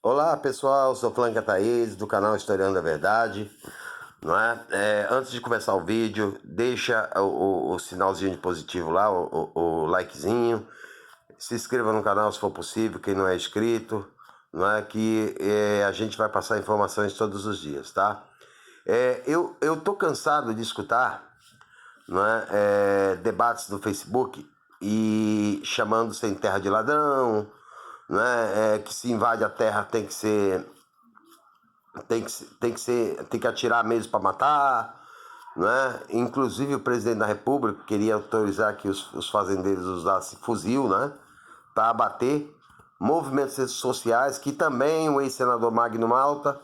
Olá pessoal, sou Flanca Thaís do canal Historiando a Verdade, não é? Antes de começar o vídeo, deixa o sinalzinho de positivo lá, o likezinho, se inscreva no canal se for possível, quem não é inscrito, não é? Que a gente vai passar informações todos os dias, tá? Eu tô cansado de escutar, não é? Debates no Facebook e chamando sem terra de ladrão, né? Que se invade a terra tem que atirar mesmo para matar, né? Inclusive o presidente da República queria autorizar que os fazendeiros usassem fuzil, né? Para abater movimentos sociais, que também o ex-senador Magno Malta,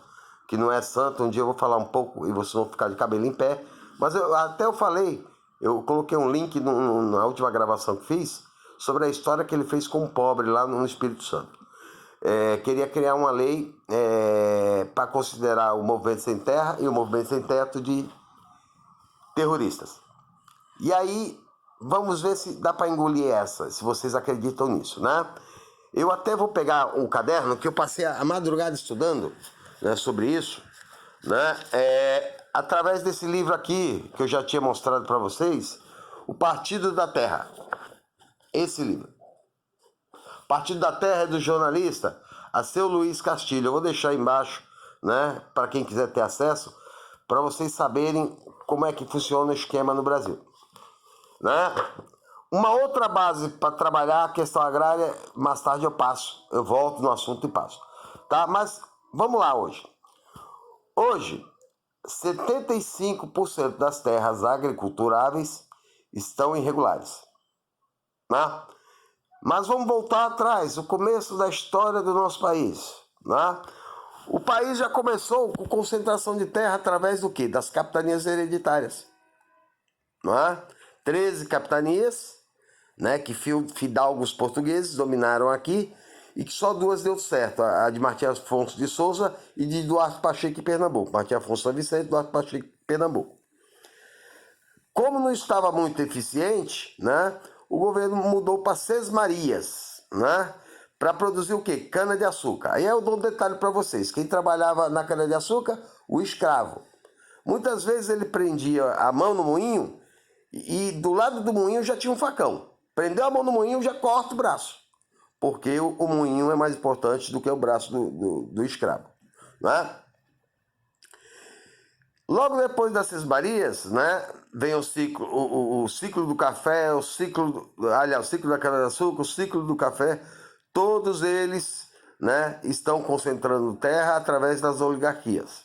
que não é santo, um dia eu vou falar um pouco e vocês vão ficar de cabelo em pé, mas eu falei, eu coloquei um link na última gravação que fiz sobre a história que ele fez com um pobre lá no Espírito Santo. Queria criar uma lei para considerar o movimento sem terra e o movimento sem teto de terroristas. E aí, vamos ver se dá para engolir essa, se vocês acreditam nisso, né? Eu até vou pegar um caderno que eu passei a madrugada estudando, né, sobre isso, né? Através desse livro aqui, que eu já tinha mostrado para vocês, O Partido da Terra. Esse livro. Partido da Terra é do jornalista Alceu Luiz Castilho. Eu vou deixar aí embaixo, né, para quem quiser ter acesso, para vocês saberem como é que funciona o esquema no Brasil, né? Uma outra base para trabalhar a questão agrária, mais tarde eu volto no assunto e passo, tá? Mas vamos lá hoje. Hoje, 75% das terras agriculturáveis estão irregulares, né? Mas vamos voltar atrás, o começo da história do nosso país, né? O país já começou com concentração de terra através do quê? Das capitanias hereditárias, não é? 13 capitanias, né, que fidalgos portugueses dominaram aqui e que só duas deu certo, a de Martim Afonso de Souza e de Duarte Pacheco em Pernambuco. Martim Afonso São Vicente, Duarte Pacheco em Pernambuco. Como não estava muito eficiente, né, o governo mudou para Sesmarias, né, para produzir o quê? Cana-de-açúcar. Aí eu dou um detalhe para vocês. Quem trabalhava na cana-de-açúcar? O escravo. Muitas vezes ele prendia a mão no moinho e do lado do moinho já tinha um facão. Prendeu a mão no moinho, já corta o braço. Porque o moinho é mais importante do que o braço do escravo, né? Logo depois das Sesmarias, né, vem o ciclo, o ciclo do café, o ciclo da cana-de-açúcar, o ciclo do café. Todos eles, né, estão concentrando terra através das oligarquias,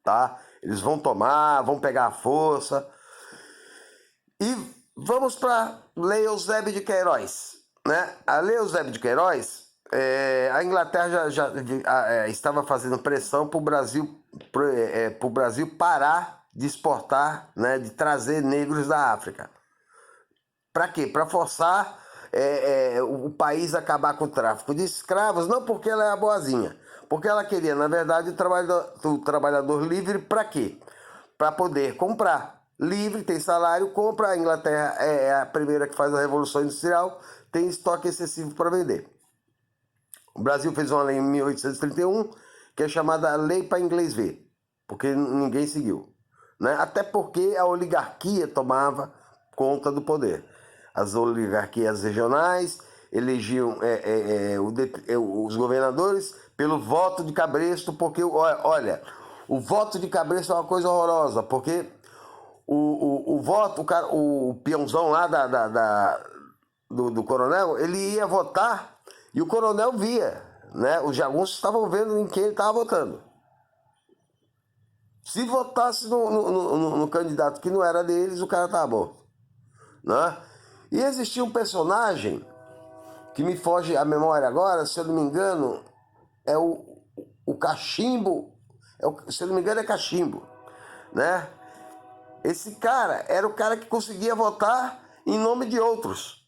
tá? Eles vão tomar, vão pegar a força. E vamos para Lei Eusébio de Queiroz, né? A Lei Eusébio de Queiroz, a Inglaterra já estava fazendo pressão para o Brasil parar de exportar, né, de trazer negros da África. Para quê? Para forçar o país a acabar com o tráfico de escravos, não porque ela é a boazinha, porque ela queria, na verdade, o trabalhador livre para quê? Para poder comprar. Livre, tem salário, compra. A Inglaterra é a primeira que faz a Revolução Industrial, tem estoque excessivo para vender. O Brasil fez uma lei em 1831, que é chamada Lei para Inglês Ver, porque ninguém seguiu, né? Até porque a oligarquia tomava conta do poder. As oligarquias regionais elegiam os governadores pelo voto de cabresto, porque, olha, o voto de cabresto é uma coisa horrorosa, porque o voto, o peãozão lá do coronel, ele ia votar e o coronel via, né? Os jagunços estavam vendo em quem ele estava votando. Se votasse no candidato que não era deles, o cara estava morto, né? E existia um personagem que me foge a memória agora, se eu não me engano, é o Cachimbo, se eu não me engano é Cachimbo, né? Esse cara era o cara que conseguia votar em nome de outros.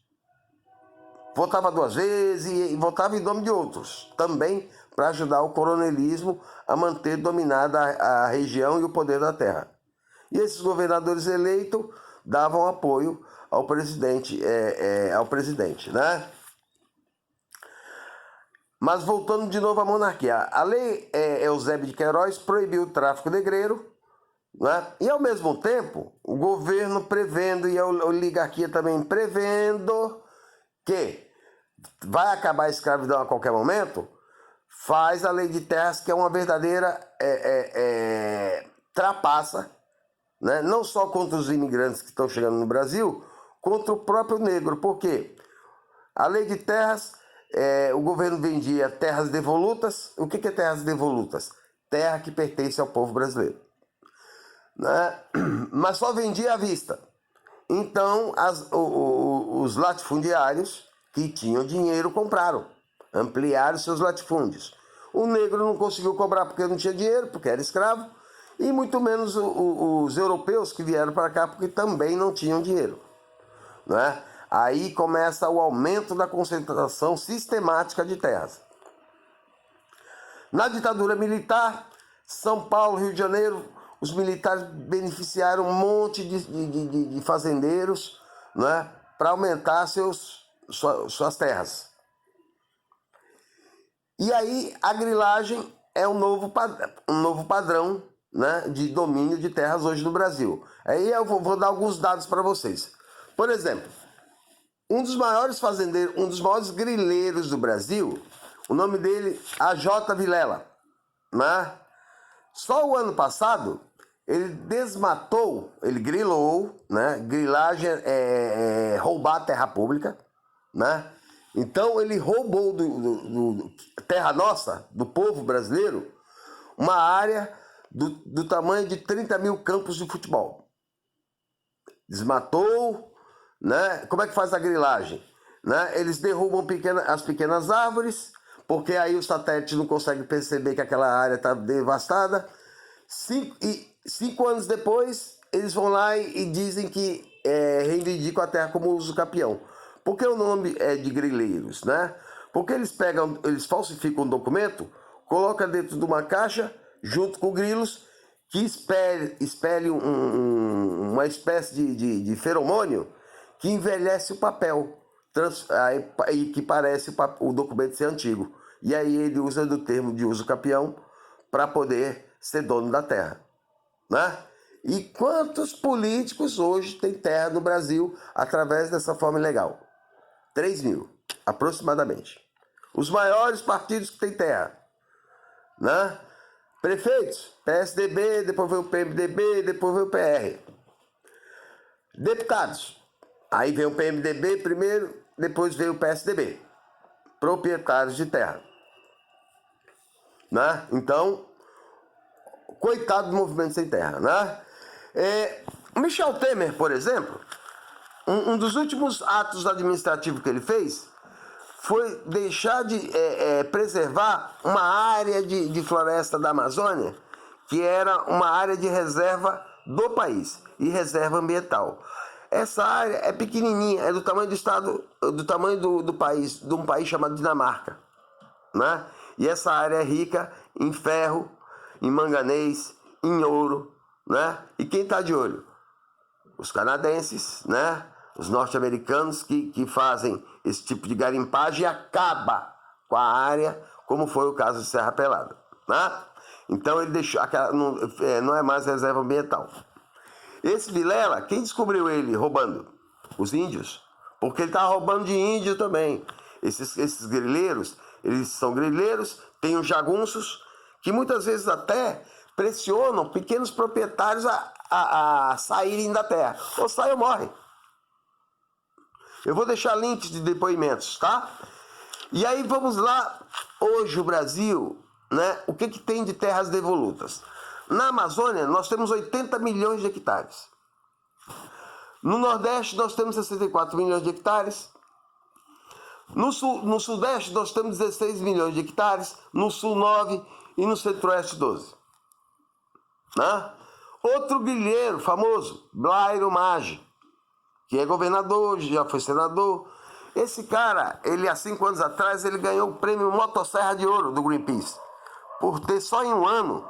Votava duas vezes e votava em nome de outros. Também para ajudar o coronelismo a manter dominada a região e o poder da terra. E esses governadores eleitos davam apoio ao presidente, né? Mas voltando de novo à monarquia, a lei Eusébio de Queiroz proibiu o tráfico negreiro, né? E ao mesmo tempo, o governo prevendo e a oligarquia também prevendo que vai acabar a escravidão a qualquer momento, faz a lei de terras, que é uma verdadeira trapaça, né? Não só contra os imigrantes que estão chegando no Brasil, contra o próprio negro. Por quê? A lei de terras, o governo vendia terras devolutas. O que é terras devolutas? Terra que pertence ao povo brasileiro, né? Mas só vendia à vista. Então os latifundiários que tinham dinheiro compraram, ampliaram seus latifúndios. O negro não conseguiu cobrar porque não tinha dinheiro, porque era escravo, e muito menos os europeus que vieram para cá porque também não tinham dinheiro, né? Aí começa o aumento da concentração sistemática de terras. Na ditadura militar, São Paulo, Rio de Janeiro, os militares beneficiaram um monte de fazendeiros, né, para aumentar suas terras. E aí a grilagem é um novo padrão, né, de domínio de terras hoje no Brasil. Aí eu vou dar alguns dados para vocês. Por exemplo, um dos maiores fazendeiros, um dos maiores grileiros do Brasil, o nome dele, A.J. Vilela, né? Só o ano passado, ele desmatou, ele grilou, né? Grilagem é roubar a terra pública, né? Então ele roubou do terra nossa, do povo brasileiro, uma área do tamanho de 30 mil campos de futebol. Desmatou, né? Como é que faz a grilagem? Né? Eles derrubam as pequenas árvores, porque aí o satélite não consegue perceber que aquela área está devastada. 5 anos depois, eles vão lá e dizem que reivindicam a terra como uso capião. Por que o nome é de grileiros, né? Porque eles falsificam um documento, colocam dentro de uma caixa, junto com grilos, que espelhe uma espécie de feromônio que envelhece o papel, e que parece o documento ser antigo. E aí ele usa do termo de uso capião para poder ser dono da terra, né? E quantos políticos hoje têm terra no Brasil através dessa forma ilegal? 3 mil, aproximadamente. Os maiores partidos que têm terra, né? Prefeitos, PSDB, depois veio o PMDB, depois veio o PR. Deputados, aí veio o PMDB primeiro, depois veio o PSDB. Proprietários de terra, né? Então, coitado do movimento sem terra, né? Michel Temer, por exemplo, um dos últimos atos administrativos que ele fez foi deixar de preservar uma área de floresta da Amazônia, que era uma área de reserva do país e reserva ambiental. Essa área é pequenininha, é do tamanho do estado, do tamanho do país, de um país chamado Dinamarca, né? E essa área é rica em ferro, em manganês, em ouro, né? E quem está de olho? Os canadenses, né? Os norte-americanos que fazem esse tipo de garimpagem e acaba com a área, como foi o caso de Serra Pelada, né? Então ele deixou, não é mais reserva ambiental. Esse Vilela, quem descobriu ele roubando? Os índios, porque ele estava roubando de índio também. Esses grileiros, eles são grileiros, têm os jagunços, que muitas vezes até pressionam pequenos proprietários a saírem da terra. Ou sai ou morre. Eu vou deixar links de depoimentos, tá? E aí vamos lá, hoje o Brasil, né? O que tem de terras devolutas? Na Amazônia nós temos 80 milhões de hectares. No Nordeste nós temos 64 milhões de hectares. No Sudeste nós temos 16 milhões de hectares. No Sul 9 e no Centro-Oeste 12. Né? Outro grileiro famoso, Blairo Maggi, que é governador, já foi senador. Esse cara, ele há 5 anos atrás, ele ganhou o prêmio Motosserra de Ouro do Greenpeace, por ter só em um ano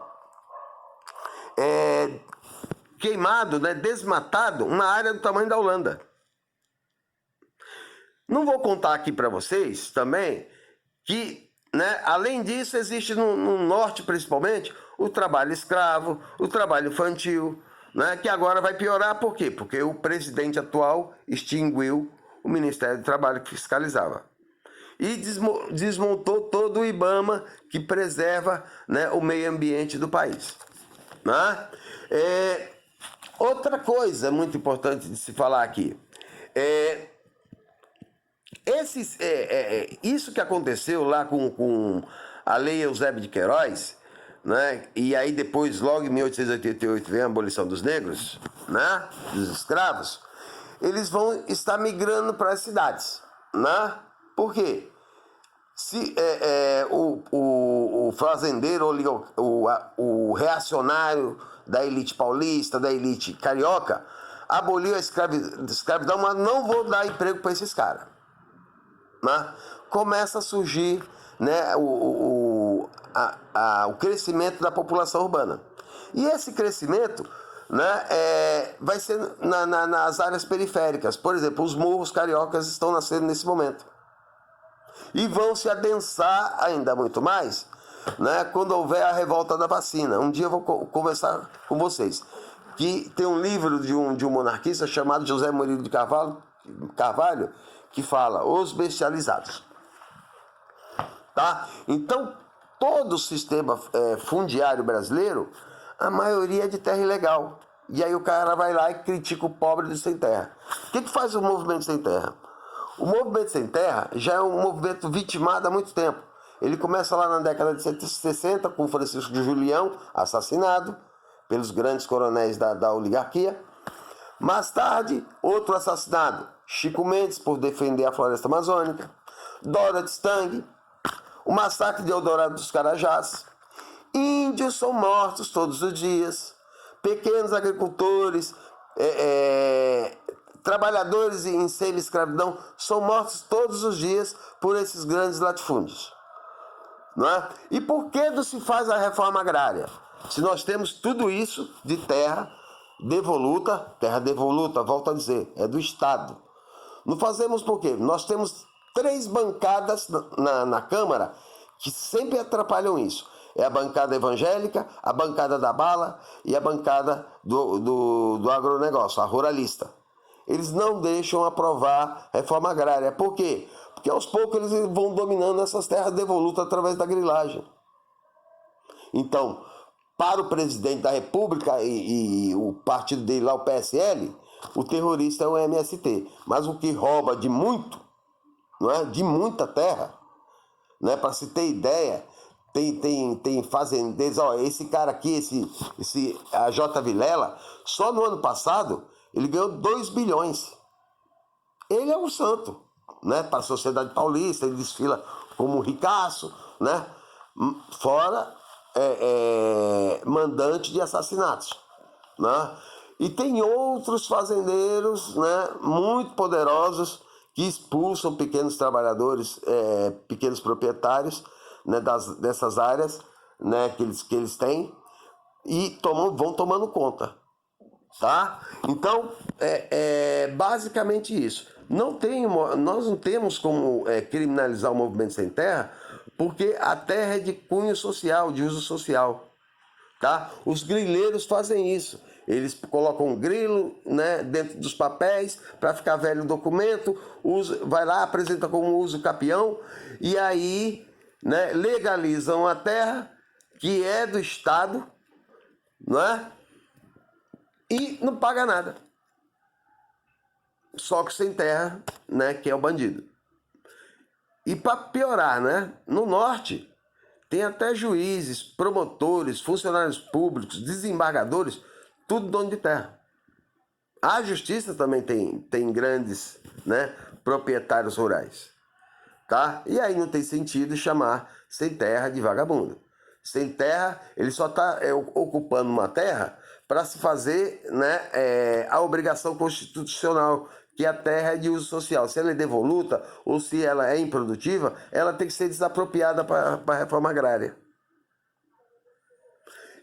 queimado, né, desmatado uma área do tamanho da Holanda. Não vou contar aqui para vocês também que né? Além disso, existe no norte, principalmente, o trabalho escravo, o trabalho infantil, né? Que agora vai piorar, por quê? Porque o presidente atual extinguiu o Ministério do Trabalho que fiscalizava. E desmontou todo o IBAMA que preserva, né, o meio ambiente do país. Né? Outra coisa muito importante de se falar aqui isso que aconteceu lá com a Lei Eusébio de Queiroz, né? E aí depois, logo em 1888, vem a abolição dos negros, né? Dos escravos. Eles vão estar migrando para as cidades, né? Por quê? Se o fazendeiro, o reacionário da elite paulista, da elite carioca, aboliu a escravidão, mas não vou dar emprego para esses caras. Né? Começa a surgir, né, o crescimento da população urbana. E esse crescimento, né, vai ser nas áreas periféricas. Por exemplo, os morros cariocas estão nascendo nesse momento. E vão se adensar ainda muito mais, né, quando houver a revolta da vacina. Um dia eu vou conversar com vocês. Que tem um livro de um monarquista chamado José Murilo de Carvalho, que fala Os Bestializados. Tá? Então, todo o sistema fundiário brasileiro, a maioria é de terra ilegal. E aí o cara vai lá e critica o pobre do sem terra. O que faz o movimento sem terra? O movimento sem terra já é um movimento vitimado há muito tempo. Ele começa lá na década de 60 com Francisco de Julião, assassinado pelos grandes coronéis da oligarquia. Mais tarde, outro assassinado, Chico Mendes, por defender a floresta amazônica, Dorothy Stang, o massacre de Eldorado dos Carajás. Índios são mortos todos os dias, pequenos agricultores, trabalhadores em semi-escravidão são mortos todos os dias por esses grandes latifúndios. Não é? E por que não se faz a reforma agrária? Se nós temos tudo isso de terra devoluta, volto a dizer, é do Estado. Não fazemos por quê? Nós temos 3 bancadas na Câmara que sempre atrapalham isso. É a bancada evangélica, a bancada da bala e a bancada do agronegócio, a ruralista. Eles não deixam aprovar reforma agrária. Por quê? Porque aos poucos eles vão dominando essas terras devolutas através da grilagem. Então, para o presidente da República e o partido dele lá, o PSL, o terrorista é o MST. Mas o que rouba de muito, não é? De muita terra, né? Para se ter ideia, tem fazendeiros, ó, esse cara aqui, a J. Vilela, só no ano passado, ele ganhou 2 bilhões. Ele é um santo, né? Para a sociedade paulista, ele desfila como um ricaço, né? Fora mandante de assassinatos, né? E tem outros fazendeiros, né, muito poderosos que expulsam pequenos trabalhadores, pequenos proprietários, né, dessas áreas, né, que eles têm e vão tomando conta, tá? Então basicamente isso. Nós não temos como criminalizar o movimento sem terra, porque a terra é de cunho social, de uso social, tá? Os grileiros fazem isso. Eles colocam um grilo, né, dentro dos papéis para ficar velho o documento, vai lá, apresenta como uso capião e aí, né, legalizam a terra que é do Estado, não é? E não paga nada. Só que sem terra, né, que é o bandido. E para piorar, né, no norte tem até juízes, promotores, funcionários públicos, desembargadores, tudo dono de terra. A justiça também tem grandes, né, proprietários rurais. Tá? E aí não tem sentido chamar sem terra de vagabundo. Sem terra, ele só está ocupando uma terra para se fazer, né, a obrigação constitucional, que a terra é de uso social. Se ela é devoluta ou se ela é improdutiva, ela tem que ser desapropriada para a reforma agrária.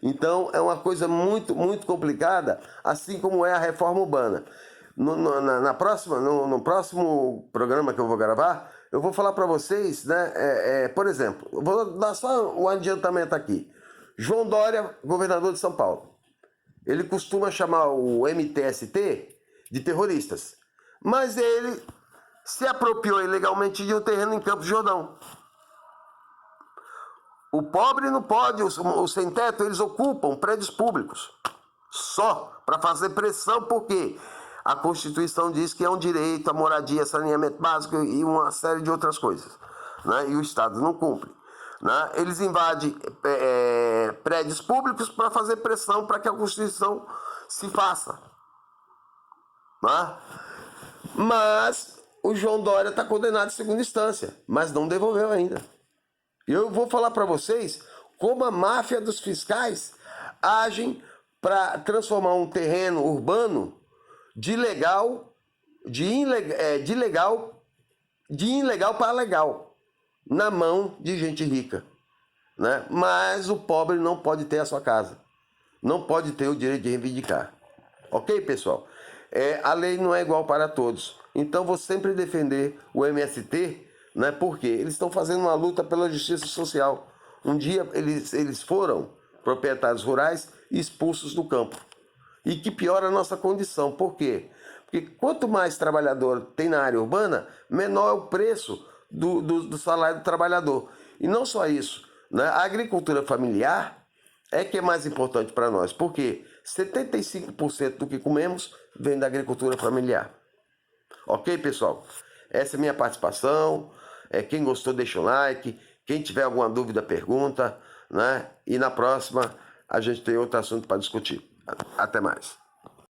Então é uma coisa muito, muito complicada, assim como é a reforma urbana. No próximo programa que eu vou gravar, eu vou falar para vocês, né? Por exemplo, eu vou dar só um adiantamento aqui. João Dória, governador de São Paulo, ele costuma chamar o MTST de terroristas, mas ele se apropriou ilegalmente de um terreno em Campos do Jordão. O pobre não pode, os sem teto, eles ocupam prédios públicos só para fazer pressão, porque a Constituição diz que é um direito à moradia, saneamento básico e uma série de outras coisas, né? E o Estado não cumpre, né? Eles invadem prédios públicos para fazer pressão para que a Constituição se faça, né? Mas o João Dória está condenado em segunda instância, mas não devolveu ainda. Eu vou falar para vocês como a máfia dos fiscais agem para transformar um terreno urbano de ilegal para legal na mão de gente rica, né? Mas o pobre não pode ter a sua casa, não pode ter o direito de reivindicar. Ok, pessoal? A lei não é igual para todos. Então vou sempre defender o MST, né? Porque eles estão fazendo uma luta pela justiça social. Um dia eles foram proprietários rurais e expulsos do campo. E que piora a nossa condição. Por quê? Porque quanto mais trabalhador tem na área urbana, menor é o preço do salário do trabalhador. E não só isso, né? A agricultura familiar é que é mais importante para nós. Porque 75% do que comemos vem da agricultura familiar. Ok, pessoal? Essa é a minha participação. Quem gostou, deixa o like. Quem tiver alguma dúvida, pergunta, né? E na próxima a gente tem outro assunto para discutir. Até mais.